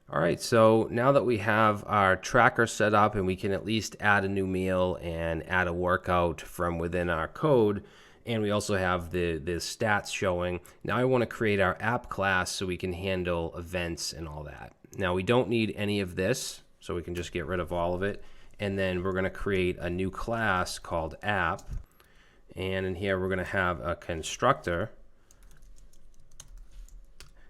All right, so now that we have our tracker set up and we can at least add a new meal and add a workout from within our code, and we also have the stats showing, now I want to create our app class so we can handle events and all that. Now we don't need any of this, so we can just get rid of all of it. And then we're going to create a new class called app. And in here we're going to have a constructor.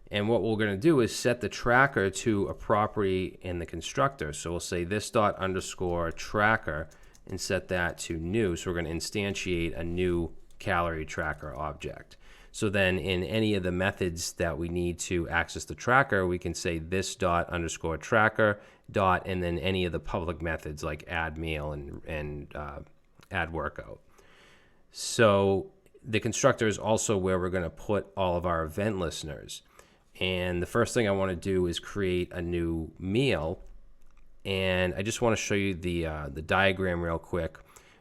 And what we're going to do is set the tracker to a property in the constructor. So we'll say this dot underscore tracker and set that to new. So we're going to instantiate a new calorie tracker object. So then in any of the methods that we need to access the tracker, we can say this dot underscore tracker dot, and then any of the public methods like add meal and add workout. So the constructor is also where we're going to put all of our event listeners. And the first thing I want to do is create a new meal. And I just want to show you the diagram real quick,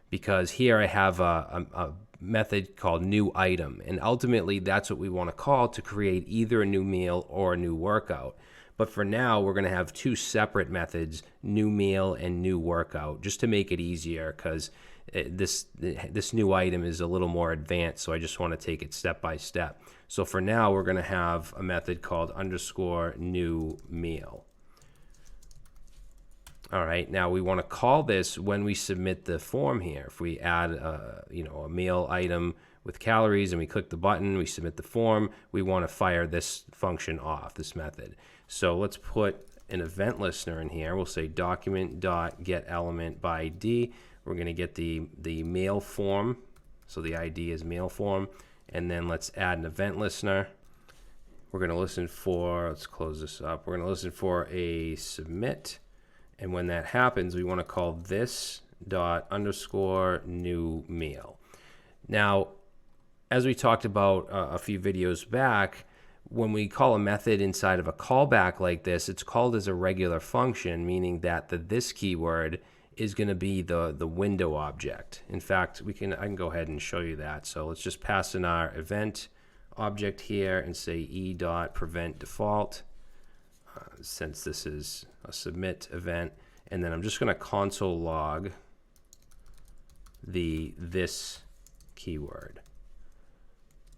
because here I have a method called new item. And ultimately, that's what we want to call to create either a new meal or a new workout. But for now, we're going to have two separate methods, new meal and new workout, just to make it easier, because this new item is a little more advanced, so I just want to take it step by step. So for now, we're going to have a method called underscore new meal. All right, now we want to call this when we submit the form here. If we add a meal item with calories and we click the button, we submit the form, we want to fire this function off, this method. So let's put an event listener in here. We'll say document.getElement by ID. We're going to get the mail form. So the ID is mail form. And then let's add an event listener. We're going to listen for, let's close this up. We're going to listen for a submit. And when that happens, we want to call this dot underscore new meal. Now, as we talked about a few videos back, when we call a method inside of a callback like this, it's called as a regular function, meaning that the this keyword is going to be the window object. In fact, I can go ahead and show you that. So let's just pass in our event object here and say e.prevent default, since this is a submit event. And then I'm just going to console log this keyword.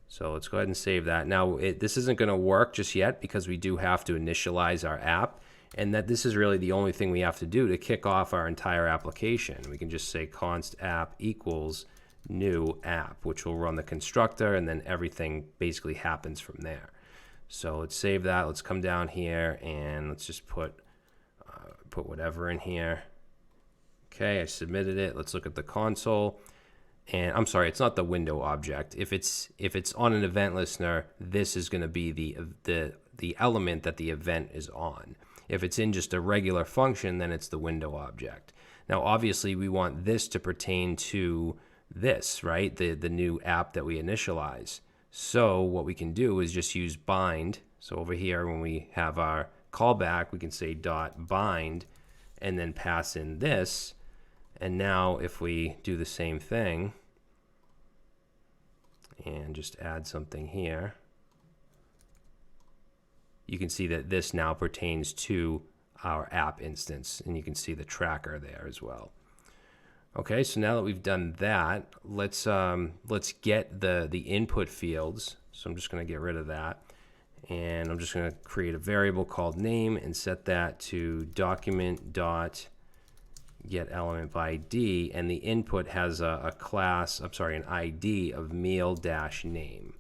So let's go ahead and save that. Now, this isn't going to work just yet because we do have to initialize our app, and that this is really the only thing we have to do to kick off our entire application. We can just say const app equals new app, which will run the constructor, and then everything basically happens from there. So let's save that. Let's come down here and let's just put whatever in here. Okay, I submitted it. Let's look at the console. And I'm sorry, it's not the window object. If it's on an event listener, this is going to be the element that the event is on. If it's in just a regular function, then it's the window object. Now, obviously, we want this to pertain to this, right? The new app that we initialize. So what we can do is just use bind. So over here, when we have our callback, we can say dot bind and then pass in this. And now if we do the same thing and just add something here, you can see that this now pertains to our app instance, and you can see the tracker there as well. Okay, so now that we've done that, let's get the input fields. So I'm just going to get rid of that, and I'm just going to create a variable called name and set that to document.getElement by ID, and the input has an ID of meal-name.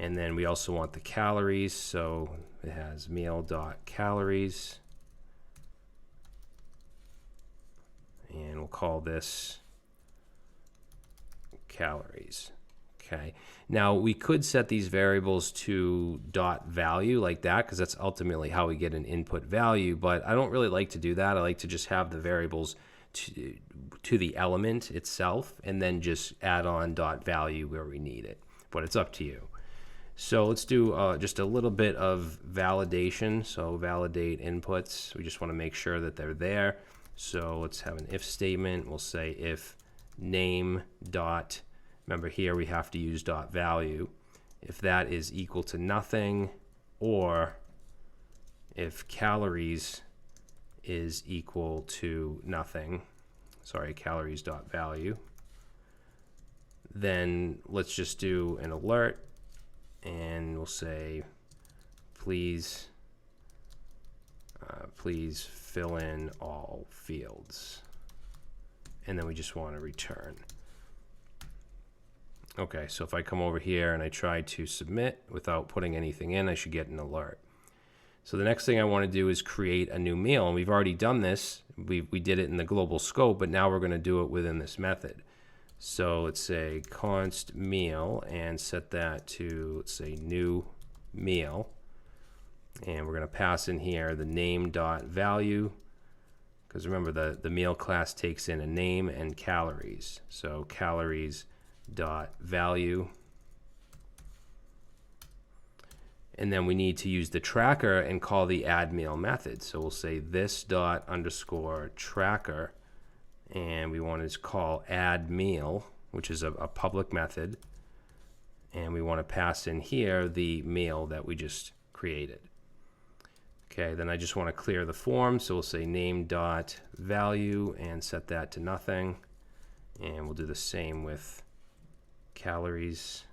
And then we also want the calories, so it has meal.calories. And we'll call this calories. Okay. Now we could set these variables to dot value like that, because that's ultimately how we get an input value, but I don't really like to do that. I like to just have the variables to the element itself and then just add on dot value where we need it, but it's up to you. So let's do just a little bit of validation. So validate inputs. We just want to make sure that they're there. So let's have an if statement. We'll say if name dot, remember here we have to use dot value. If that is equal to nothing or if calories is equal to nothing, sorry, calories dot value, then let's just do an alert, and we'll say, please fill in all fields. And then we just want to return. Okay, so if I come over here and I try to submit without putting anything in, I should get an alert. So the next thing I want to do is create a new meal. And we've already done this. We did it in the global scope, but now we're going to do it within this method. So let's say const meal and set that to, let's say, new meal. And we're going to pass in here the name dot value, because remember the meal class takes in a name and calories. So calories dot value. And then we need to use the tracker and call the add meal method. So we'll say this dot underscore tracker, and we want to call add meal, which is a public method. And we want to pass in here the meal that we just created. Okay, then I just want to clear the form, so we'll say name dot value and set that to nothing. And we'll do the same with calories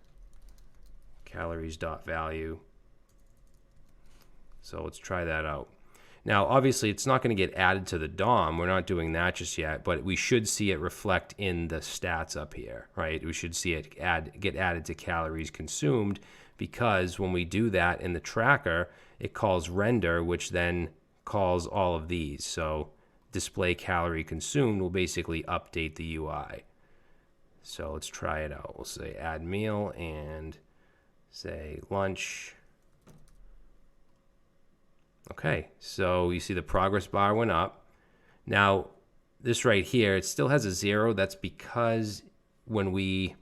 dot value. So let's try that out. Now, obviously, it's not going to get added to the DOM. We're not doing that just yet, but we should see it reflect in the stats up here, right? We should see it get added to calories consumed, because when we do that in the tracker, it calls render, which then calls all of these. So display calorie consumed will basically update the UI. So let's try it out. We'll say add meal and say lunch. Okay, so you see the progress bar went up. Now, this right here, it still has a 0. That's because when we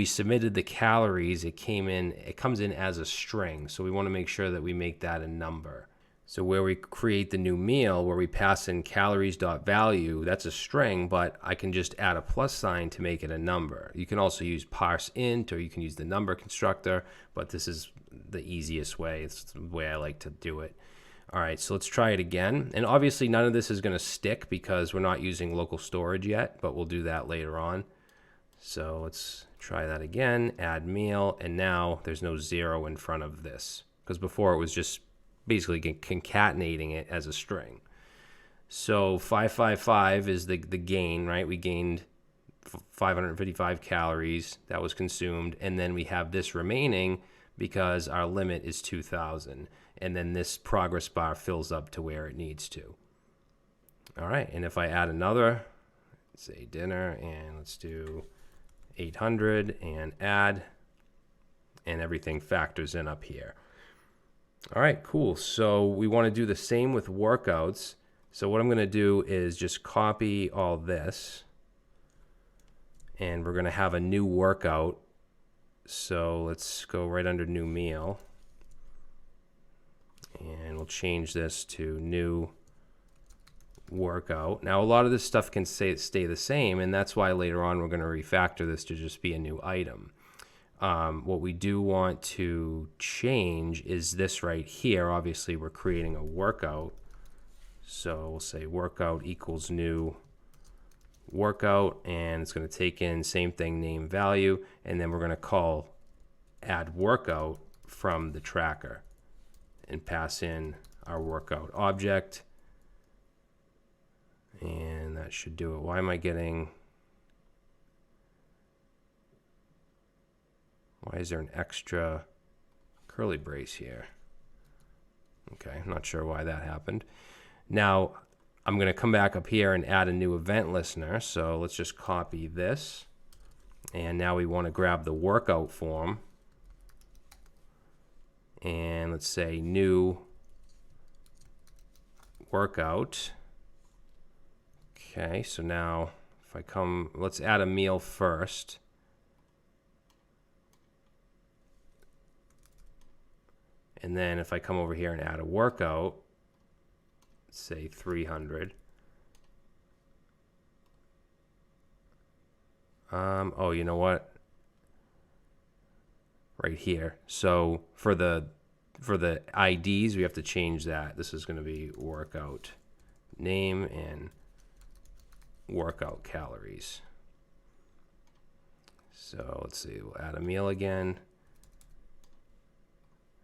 submitted the calories, it comes in as a string. So we want to make sure that we make that a number. So where we create the new meal, where we pass in calories.value, that's a string, but I can just add a plus sign to make it a number. You can also use parse int, or you can use the number constructor, but this is the easiest way. It's the way I like to do it. All right, so let's try it again. And obviously none of this is going to stick because we're not using local storage yet, but we'll do that later on. So let's try that again, add meal, and now there's no 0 in front of this, because before it was just basically concatenating it as a string. So 555 is the gain, right? We gained 555 calories that was consumed, and then we have this remaining because our limit is 2,000, and then this progress bar fills up to where it needs to. All right, and if I add another, say dinner, and let's do 800 and add, and everything factors in up here. All right, cool. So we want to do the same with workouts. So what I'm going to do is just copy all this, and we're going to have a new workout. So let's go right under new meal, and we'll change this to new workout. Now a lot of this stuff can stay the same, and that's why later on we're going to refactor this to just be a new item. What we do want to change is this right here. Obviously we're creating a workout, so we'll say workout equals new workout, and it's going to take in same thing, name value, and then we're going to call add workout from the tracker and pass in our workout object, and that should do it. Why am I getting, why is there an extra curly brace here? Okay, I'm not sure why that happened. Now I'm going to come back up here and add a new event listener. So let's just copy this, and now we want to grab the workout form, and let's say new workout. Okay, so now if I come, let's add a meal first. And then if I come over here and add a workout, say 300. Oh, you know what? Right here. So for the for the IDs, we have to change that. This is going to be workout name and workout calories. So let's see, we'll add a meal again,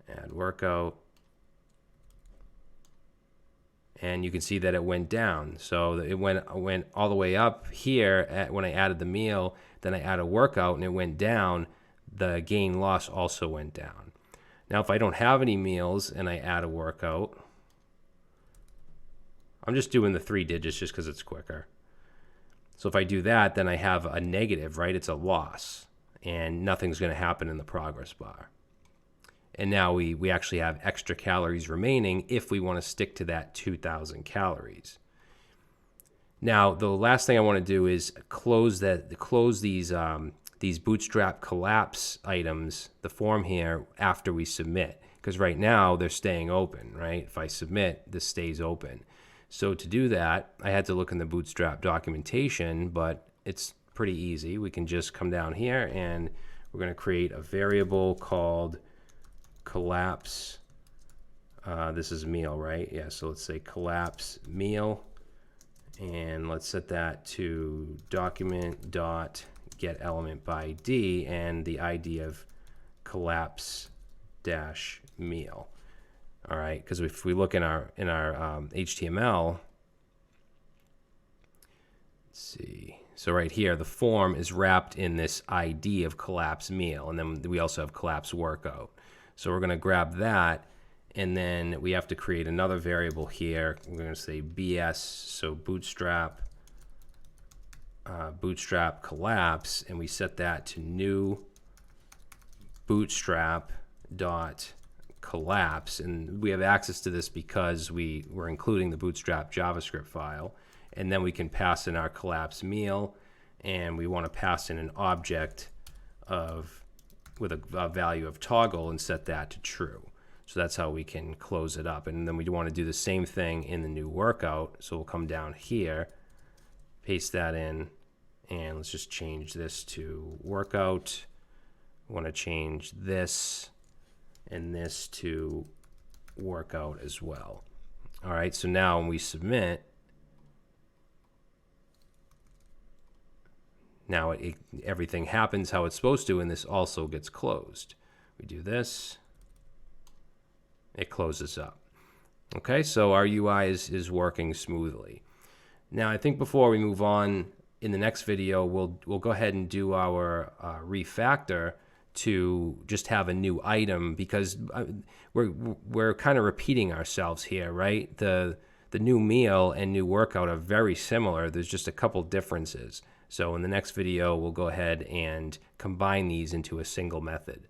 add workout, and you can see that it went down. So it went all the way up here when I added the meal, then I added a workout and it went down. The gain loss also went down. Now if I don't have any meals and I add a workout, I'm just doing the 3 digits just because it's quicker. So if I do that, then I have a negative, right? It's a loss, and nothing's going to happen in the progress bar. And now we actually have extra calories remaining if we want to stick to that 2,000 calories. Now, the last thing I want to do is close these bootstrap collapse items, the form here, after we submit. Because right now they're staying open, right? If I submit, this stays open. So to do that, I had to look in the bootstrap documentation, but it's pretty easy. We can just come down here and we're going to create a variable called collapse. This is meal, right? Yeah, so let's say collapse meal, and let's set that to document.getElementById and the ID of collapse dash meal. All right, because if we look in our HTML, let's see. So right here, the form is wrapped in this ID of collapse meal, and then we also have collapse workout. So we're going to grab that, and then we have to create another variable here. We're going to say BS, so bootstrap collapse, and we set that to new bootstrap dot collapse, and we have access to this because we're including the bootstrap JavaScript file, and then we can pass in our collapse meal, and we want to pass in an object with a value of toggle and set that to true. So that's how we can close it up. And then we want to do the same thing in the new workout. So we'll come down here, paste that in, and let's just change this to workout. I want to change this and this to workout as well. All right, so now when we submit, now everything happens how it's supposed to, and this also gets closed. We do this, it closes up. Okay, so our UI is working smoothly. Now, I think before we move on, in the next video, we'll go ahead and do our refactor to just have a new item, because we're kind of repeating ourselves here, right? The new meal and new workout are very similar. There's just a couple differences. So in the next video, we'll go ahead and combine these into a single method.